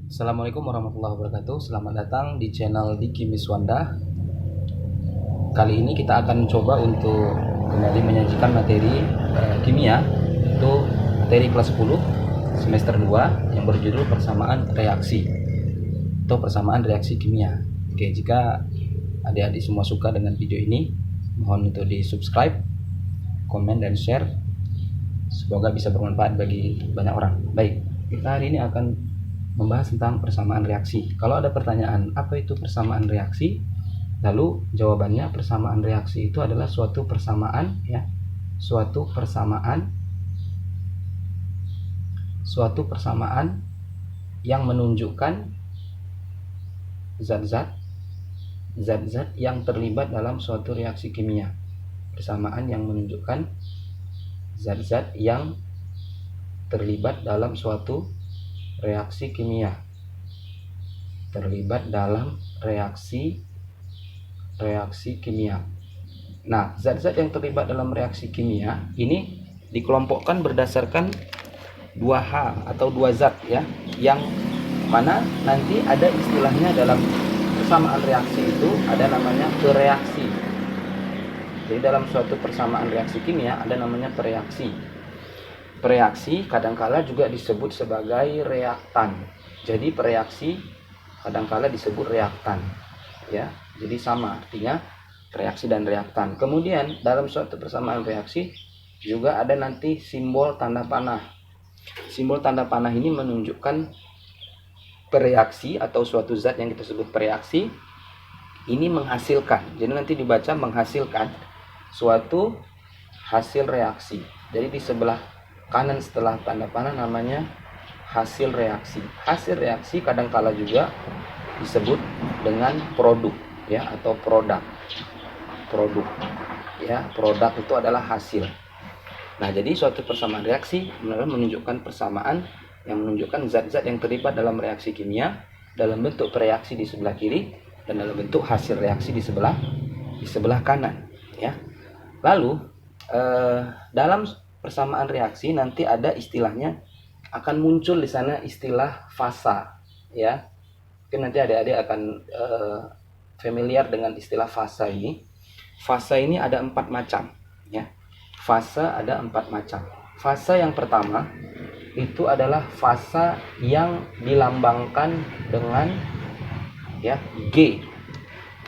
Assalamualaikum warahmatullahi wabarakatuh. Selamat datang di channel Diki Miswanda. Kali ini kita akan mencoba untuk kembali menyajikan materi kimia, itu materi kelas 10 semester 2 yang berjudul persamaan reaksi atau persamaan reaksi kimia. Oke, jika adik-adik semua suka dengan video ini, mohon untuk di subscribe, komen, dan share. Semoga bisa bermanfaat bagi banyak orang. Baik, kita hari ini akan membahas tentang persamaan reaksi. Kalau ada pertanyaan, apa itu persamaan reaksi? Lalu jawabannya, persamaan reaksi itu adalah suatu persamaan yang menunjukkan zat-zat yang terlibat dalam suatu reaksi kimia. Persamaan yang menunjukkan zat-zat yang terlibat dalam suatu reaksi kimia. Nah, zat-zat yang terlibat dalam reaksi kimia ini dikelompokkan berdasarkan 2H atau 2 zat ya, yang mana nanti ada istilahnya dalam persamaan reaksi itu ada namanya pereaksi. Jadi dalam suatu persamaan reaksi kimia ada namanya pereaksi. Pereaksi kadangkala juga disebut sebagai reaktan. Jadi pereaksi kadangkala disebut reaktan ya. Jadi sama artinya reaksi dan reaktan. Kemudian dalam suatu persamaan reaksi juga ada nanti simbol tanda panah. Simbol tanda panah ini menunjukkan pereaksi atau suatu zat yang kita sebut pereaksi ini menghasilkan. Jadi nanti dibaca menghasilkan suatu hasil reaksi. Jadi di sebelah kanan setelah tanda panah namanya hasil reaksi. Hasil reaksi kadangkala juga disebut dengan produk ya, atau produk ya. Produk itu adalah hasil. Nah, jadi suatu persamaan reaksi menunjukkan persamaan yang menunjukkan zat-zat yang terlibat dalam reaksi kimia dalam bentuk reaksi di sebelah kiri dan dalam bentuk hasil reaksi di sebelah kanan ya. Lalu dalam persamaan reaksi nanti ada istilahnya, akan muncul di sana istilah fasa ya. Mungkin nanti adik-adik akan familiar dengan istilah fasa ini. Fasa ini ada 4 macam ya. Fasa ada 4 macam. Fasa yang pertama itu adalah fasa yang dilambangkan dengan ya G.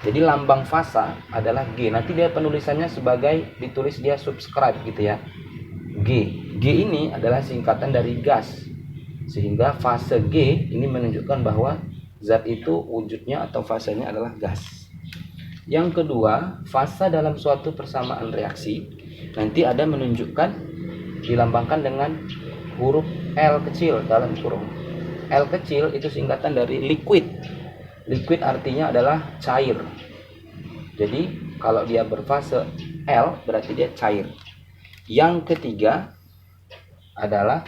Jadi lambang fasa adalah G. Nanti dia penulisannya sebagai ditulis dia subscribe gitu ya. G. G ini adalah singkatan dari gas. Sehingga fase G ini menunjukkan bahwa zat itu wujudnya atau fasenya adalah gas. Yang kedua, fasa dalam suatu persamaan reaksi nanti ada menunjukkan dilambangkan dengan huruf L kecil dalam kurung. L kecil itu singkatan dari liquid. Liquid artinya adalah cair. Jadi kalau dia berfase L berarti dia cair. Yang ketiga adalah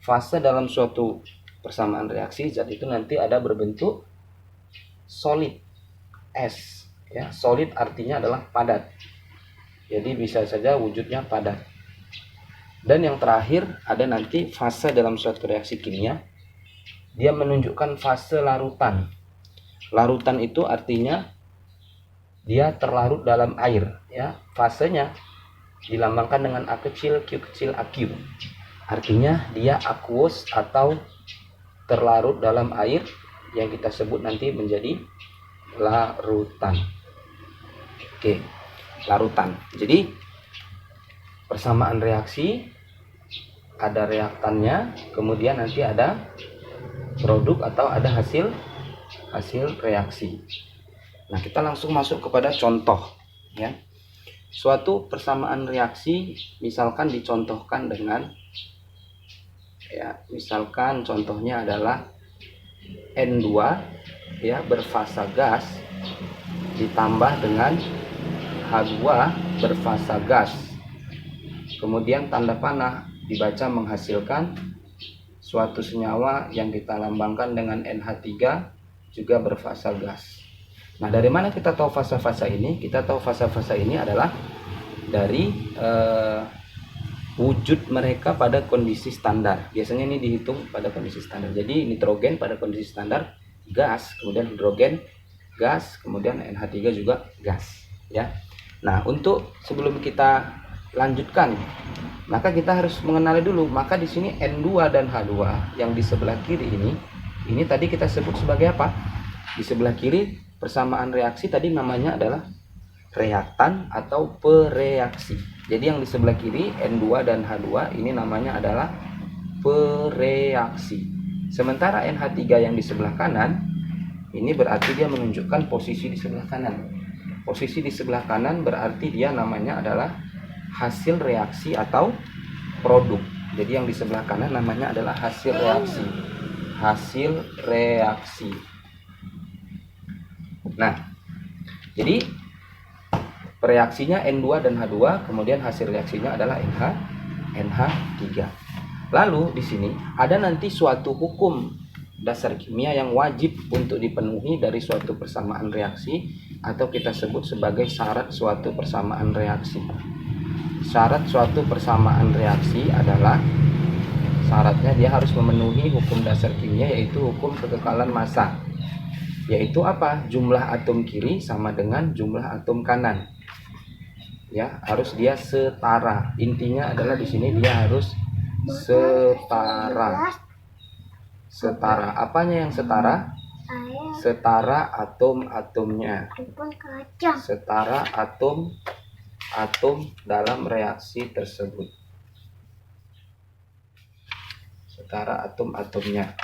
fase dalam suatu persamaan reaksi zat itu nanti ada berbentuk solid, S ya. Solid artinya adalah padat. Jadi bisa saja wujudnya padat. Dan yang terakhir ada nanti fase dalam suatu reaksi kimia, dia menunjukkan fase larutan. Larutan itu artinya dia terlarut dalam air ya. Fasenya dilambangkan dengan A kecil, Q kecil, AQ. Artinya dia aqueous atau terlarut dalam air yang kita sebut nanti menjadi larutan. Oke, larutan. Jadi persamaan reaksi ada reaktannya, kemudian nanti ada produk atau ada hasil reaksi. Nah, kita langsung masuk kepada contoh ya. Suatu persamaan reaksi misalkan dicontohkan dengan ya, misalkan contohnya adalah N2 ya berfasa gas ditambah dengan H2 berfasa gas. Kemudian tanda panah dibaca menghasilkan suatu senyawa yang kita lambangkan dengan NH3 juga berfasa gas. Nah, dari mana kita tahu fasa-fasa ini? Kita tahu fasa-fasa ini adalah dari wujud mereka pada kondisi standar. Biasanya ini dihitung pada kondisi standar. Jadi nitrogen pada kondisi standar gas, kemudian hidrogen gas, kemudian NH3 juga gas, ya. Nah, untuk sebelum kita lanjutkan, maka kita harus mengenali dulu. Maka di sini N2 dan H2 yang di sebelah kiri ini tadi kita sebut sebagai apa? Di sebelah kiri persamaan reaksi tadi namanya adalah reaktan atau pereaksi. Jadi yang di sebelah kiri N2 dan H2 ini namanya adalah pereaksi. Sementara NH3 yang di sebelah kanan ini berarti dia menunjukkan posisi di sebelah kanan. Posisi di sebelah kanan berarti dia namanya adalah hasil reaksi atau produk. Jadi yang di sebelah kanan namanya adalah hasil reaksi. Hasil reaksi. Nah, jadi reaksinya N2 dan H2, kemudian hasil reaksinya adalah NH3. Lalu di sini ada nanti suatu hukum dasar kimia yang wajib untuk dipenuhi dari suatu persamaan reaksi, atau kita sebut sebagai syarat suatu persamaan reaksi. Syarat suatu persamaan reaksi adalah syaratnya dia harus memenuhi hukum dasar kimia, yaitu hukum kekekalan massa. Yaitu apa? Jumlah atom kiri sama dengan jumlah atom kanan. Ya, harus dia setara. Intinya adalah di sini dia harus setara. Setara. Apanya yang setara? Setara atom-atomnya. Setara atom dalam reaksi tersebut. Setara atom-atomnya.